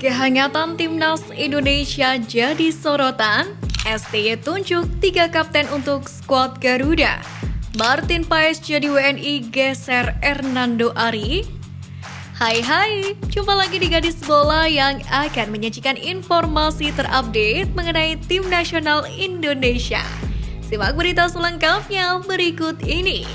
Kehangatan timnas Indonesia jadi sorotan. STY tunjuk 3 kapten untuk skuad Garuda. Martin Paes jadi WNI geser Hernando Ari. Hai, jumpa lagi di Gadis Bola yang akan menyajikan informasi terupdate mengenai tim nasional Indonesia. Simak berita selengkapnya berikut ini.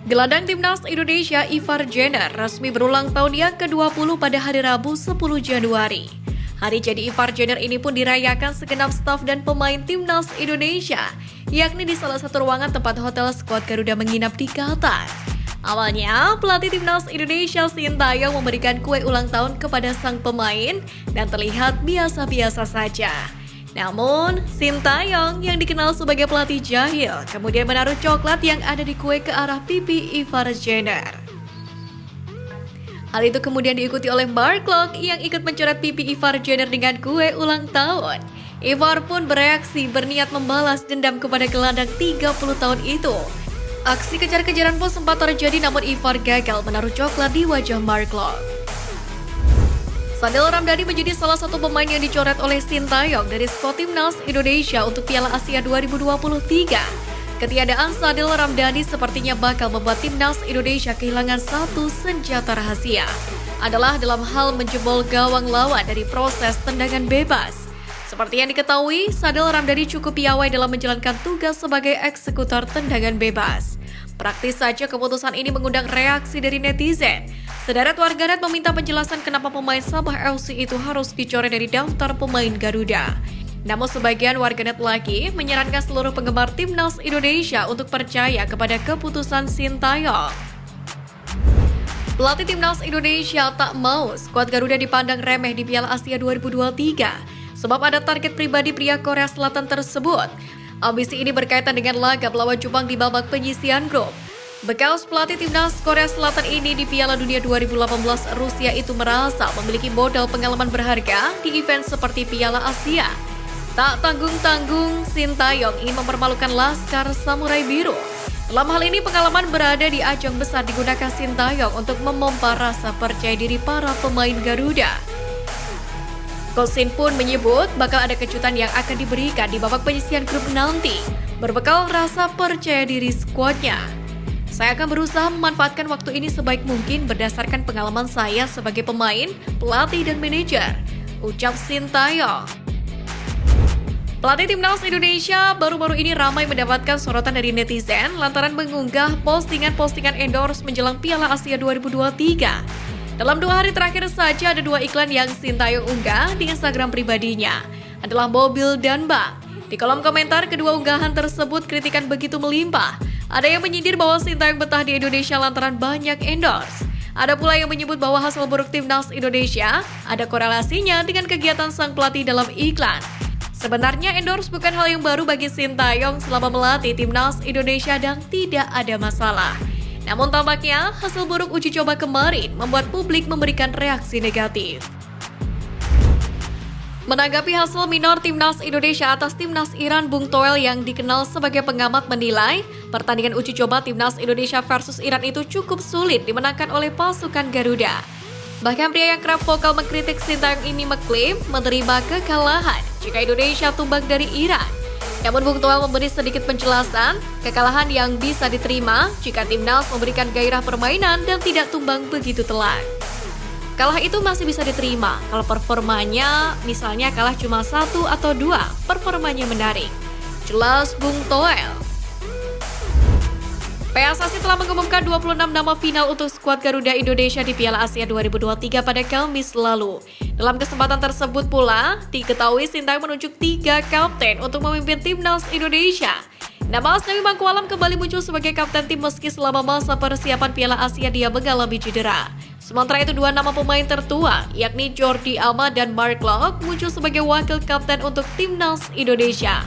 Gelandang timnas Indonesia Ivar Jenner resmi berulang tahun yang ke-20 pada hari Rabu 10 Januari. Hari jadi Ivar Jenner ini pun dirayakan segenap staf dan pemain timnas Indonesia, yakni di salah satu ruangan tempat hotel skuad Garuda menginap di Qatar. Awalnya, pelatih timnas Indonesia Sintayong memberikan kue ulang tahun kepada sang pemain dan terlihat biasa-biasa saja. Namun, Sintayong yang dikenal sebagai pelatih jahil kemudian menaruh coklat yang ada di kue ke arah pipi Ivar Jenner. Hal itu kemudian diikuti oleh Mark Klok yang ikut mencoret pipi Ivar Jenner dengan kue ulang tahun. Ivar pun bereaksi berniat membalas dendam kepada gelandang 30 tahun itu. Aksi kejar-kejaran pun sempat terjadi namun Ivar gagal menaruh coklat di wajah Mark Klok. Sadil Ramdhani menjadi salah satu pemain yang dicoret oleh Sintayong dari skuad timnas Indonesia untuk Piala Asia 2023. Ketiadaan Sadil Ramdhani sepertinya bakal membuat timnas Indonesia kehilangan satu senjata rahasia, adalah dalam hal menjebol gawang lawan dari proses tendangan bebas. Seperti yang diketahui, Sadil Ramdhani cukup piawai dalam menjalankan tugas sebagai eksekutor tendangan bebas. Praktis saja keputusan ini mengundang reaksi dari netizen. Sederet warganet meminta penjelasan kenapa pemain Sabah FC itu harus dicoret dari daftar pemain Garuda. Namun sebagian warganet lagi menyarankan seluruh penggemar timnas Indonesia untuk percaya kepada keputusan Sintayong. Pelatih timnas Indonesia tak mau skuad Garuda dipandang remeh di Piala Asia 2023 sebab ada target pribadi pria Korea Selatan tersebut. Ambisi ini berkaitan dengan laga melawan Jepang di babak penyisihan grup. Bekas pelatih timnas Korea Selatan ini di Piala Dunia 2018 Rusia itu merasa memiliki modal pengalaman berharga di event seperti Piala Asia. Tak tanggung-tanggung, Sintayong ingin mempermalukan Laskar Samurai Biru. Dalam hal ini pengalaman berada di ajang besar digunakan Sintayong untuk memompa rasa percaya diri para pemain Garuda. Coach Sin pun menyebut bakal ada kejutan yang akan diberikan di babak penyisihan grup nanti, berbekal rasa percaya diri skuadnya. Saya akan berusaha memanfaatkan waktu ini sebaik mungkin berdasarkan pengalaman saya sebagai pemain, pelatih, dan manajer, ucap Sintayong. Pelatih timnas Indonesia baru-baru ini ramai mendapatkan sorotan dari netizen lantaran mengunggah postingan-postingan endorse menjelang Piala Asia 2023. Dalam 2 hari terakhir saja ada 2 iklan yang Sintayong unggah di Instagram pribadinya, adalah mobil dan bank. Di kolom komentar kedua unggahan tersebut kritikan begitu melimpah. Ada yang menyindir bahwa Sintayong betah di Indonesia lantaran banyak endorse. Ada pula yang menyebut bahwa hasil buruk timnas Indonesia ada korelasinya dengan kegiatan sang pelatih dalam iklan. Sebenarnya endorse bukan hal yang baru bagi Sintayong selama melatih timnas Indonesia dan tidak ada masalah. Namun tampaknya hasil buruk uji coba kemarin membuat publik memberikan reaksi negatif. Menanggapi hasil minor timnas Indonesia atas timnas Iran, Bung Toel yang dikenal sebagai pengamat menilai pertandingan uji coba timnas Indonesia versus Iran itu cukup sulit dimenangkan oleh pasukan Garuda. Bahkan pria yang kerap vokal mengkritik Sintayong ini mengklaim menerima kekalahan jika Indonesia tumbang dari Iran. Namun Bung Toel memberi sedikit penjelasan, kekalahan yang bisa diterima jika timnas memberikan gairah permainan dan tidak tumbang begitu telak. Kalah itu masih bisa diterima kalau performanya misalnya kalah cuma 1 atau 2, performanya menarik. Jelas Bung Toel. PSSI telah mengumumkan 26 nama final untuk skuad Garuda Indonesia di Piala Asia 2023 pada Kamis lalu. Dalam kesempatan tersebut pula, diketahui Sintayong menunjuk 3 kapten untuk memimpin timnas Indonesia. Nama Asnawi Mangkualam kembali muncul sebagai kapten tim meski selama masa persiapan Piala Asia dia mengalami cedera. Sementara itu 2 nama pemain tertua, yakni Jordi Amat dan Mark Klok, muncul sebagai wakil kapten untuk timnas Indonesia.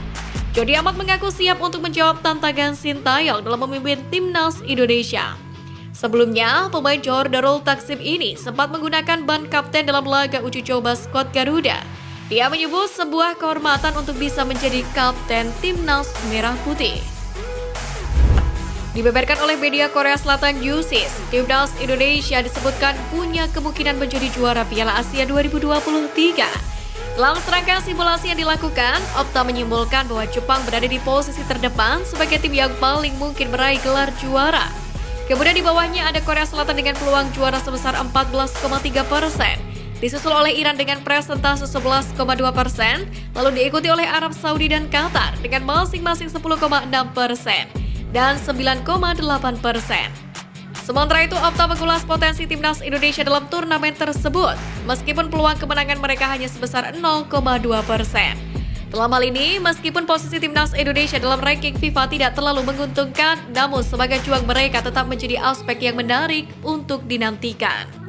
Jordi Amat mengaku siap untuk menjawab tantangan Sintayong dalam memimpin timnas Indonesia. Sebelumnya, pemain Johor Darul Taksim ini sempat menggunakan ban kapten dalam laga uji coba skuad Garuda. Dia menyebut sebuah kehormatan untuk bisa menjadi kapten timnas Merah Putih. Dibeberkan oleh media Korea Selatan Yusis, timnas Indonesia disebutkan punya kemungkinan menjadi juara Piala Asia 2023. Dalam serangkaian simulasi yang dilakukan, Opta menyimpulkan bahwa Jepang berada di posisi terdepan sebagai tim yang paling mungkin meraih gelar juara. Kemudian di bawahnya ada Korea Selatan dengan peluang juara sebesar 14,3%. Disusul oleh Iran dengan persentase 11,2%, lalu diikuti oleh Arab Saudi dan Qatar dengan masing-masing 10,6% dan 9,8%. Sementara itu, Opta mengulas potensi timnas Indonesia dalam turnamen tersebut, meskipun peluang kemenangan mereka hanya sebesar 0,2%. Dalam hal ini, meskipun posisi timnas Indonesia dalam ranking FIFA tidak terlalu menguntungkan, namun sebagai juang mereka tetap menjadi aspek yang menarik untuk dinantikan.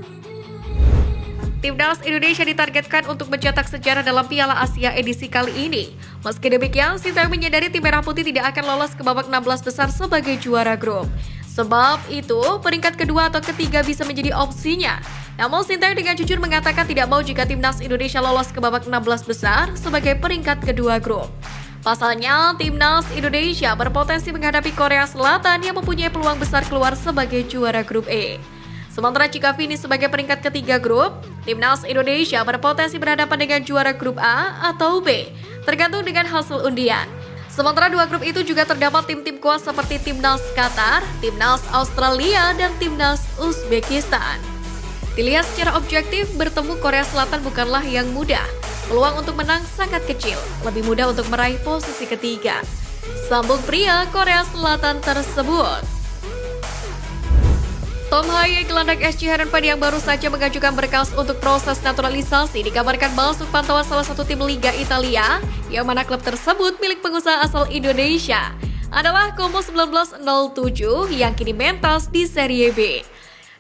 Timnas Indonesia ditargetkan untuk mencetak sejarah dalam Piala Asia edisi kali ini. Meski demikian, Sintayong menyadari tim Merah Putih tidak akan lolos ke babak 16 besar sebagai juara grup. Sebab itu, peringkat kedua atau ketiga bisa menjadi opsinya. Namun Sintayong dengan jujur mengatakan tidak mau jika timnas Indonesia lolos ke babak 16 besar sebagai peringkat kedua grup. Pasalnya, timnas Indonesia berpotensi menghadapi Korea Selatan yang mempunyai peluang besar keluar sebagai juara grup E. Sementara jika finish sebagai peringkat ketiga grup, timnas Indonesia berpotensi berhadapan dengan juara grup A atau B, tergantung dengan hasil undian. Sementara dua grup itu juga terdapat tim-tim kuat seperti timnas Qatar, timnas Australia, dan timnas Uzbekistan. Dilihat secara objektif, bertemu Korea Selatan bukanlah yang mudah. Peluang untuk menang sangat kecil, lebih mudah untuk meraih posisi ketiga. Sambung pria Korea Selatan tersebut. Tom Haye, gelandang SC Heerenveen yang baru saja mengajukan berkas untuk proses naturalisasi, dikabarkan masuk pantauan salah satu tim Liga Italia, yang mana klub tersebut milik pengusaha asal Indonesia adalah Como 1907 yang kini mentas di Serie B.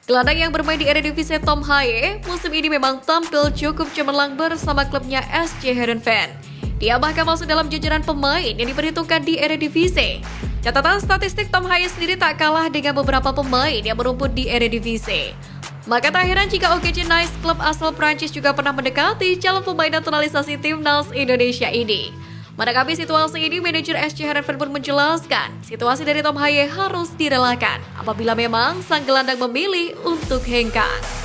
Gelandang yang bermain di Eredivisie Tom Haye musim ini memang tampil cukup cemerlang bersama klubnya SC Heerenveen. Dia bahkan masuk dalam jajaran pemain yang diperhitungkan di Eredivisie. Catatan statistik Tom Haye sendiri tak kalah dengan beberapa pemain yang merumput di Eredivisie. Maka tak heran jika OGC Nice, klub asal Prancis juga pernah mendekati calon pemain naturalisasi timnas Indonesia ini. Menanggapi situasi ini, manajer SC Heerenveen pun menjelaskan situasi dari Tom Haye harus direlakan apabila memang sang gelandang memilih untuk hengkang.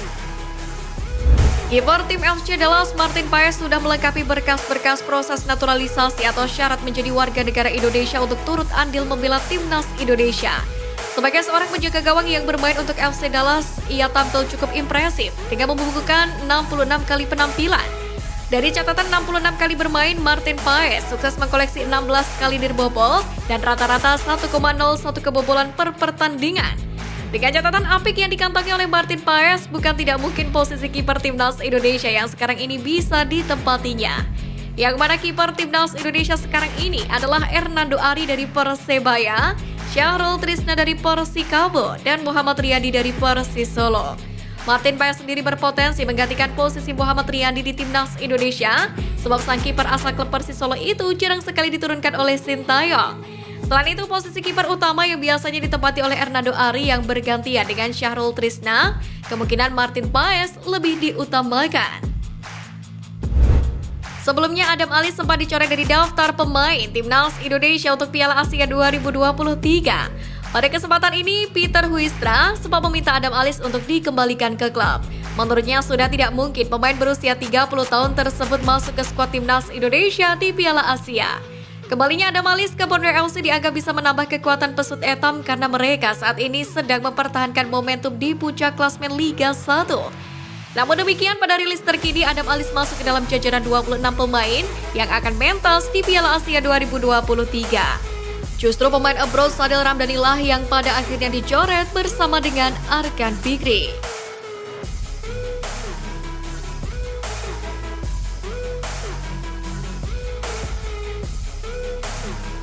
Kiper tim FC Dallas Martin Paes sudah melengkapi berkas-berkas proses naturalisasi atau syarat menjadi warga negara Indonesia untuk turut andil membela timnas Indonesia. Sebagai seorang penjaga gawang yang bermain untuk FC Dallas, ia tampil cukup impresif dengan membukukan 66 kali penampilan. Dari catatan 66 kali bermain, Martin Paes sukses mengkoleksi 16 kali dirbobol dan rata-rata 1,01 kebobolan per pertandingan. Dengan catatan apik yang dikantongi oleh Martin Paes, bukan tidak mungkin posisi kiper timnas Indonesia yang sekarang ini bisa ditempatinya. Yang mana kiper timnas Indonesia sekarang ini adalah Hernando Ari dari Persebaya, Syahrul Trisna dari Persikabo, dan Muhammad Riyadi dari Persis Solo. Martin Paes sendiri berpotensi menggantikan posisi Muhammad Riyadi di timnas Indonesia, sebab sang kiper asal klub Persis Solo itu jarang sekali diturunkan oleh Sintayong. Selain itu, posisi kiper utama yang biasanya ditempati oleh Hernando Ari yang bergantian dengan Syahrul Trisna, kemungkinan Martin Paes lebih diutamakan. Sebelumnya, Adam Ali sempat dicoret dari daftar pemain timnas Indonesia untuk Piala Asia 2023. Pada kesempatan ini, Peter Huistra sempat meminta Adam Alis untuk dikembalikan ke klub. Menurutnya sudah tidak mungkin pemain berusia 30 tahun tersebut masuk ke skuad timnas Indonesia di Piala Asia. Kembalinya Adam Alis ke Borneo FC dianggap bisa menambah kekuatan pesut etam karena mereka saat ini sedang mempertahankan momentum di puncak klasmen Liga 1. Namun demikian, pada rilis terkini Adam Alis masuk ke dalam jajaran 26 pemain yang akan mentas di Piala Asia 2023. Justru pemain abroad Sadil Ramdhani lah yang pada akhirnya dicoret bersama dengan Arkan Fikri.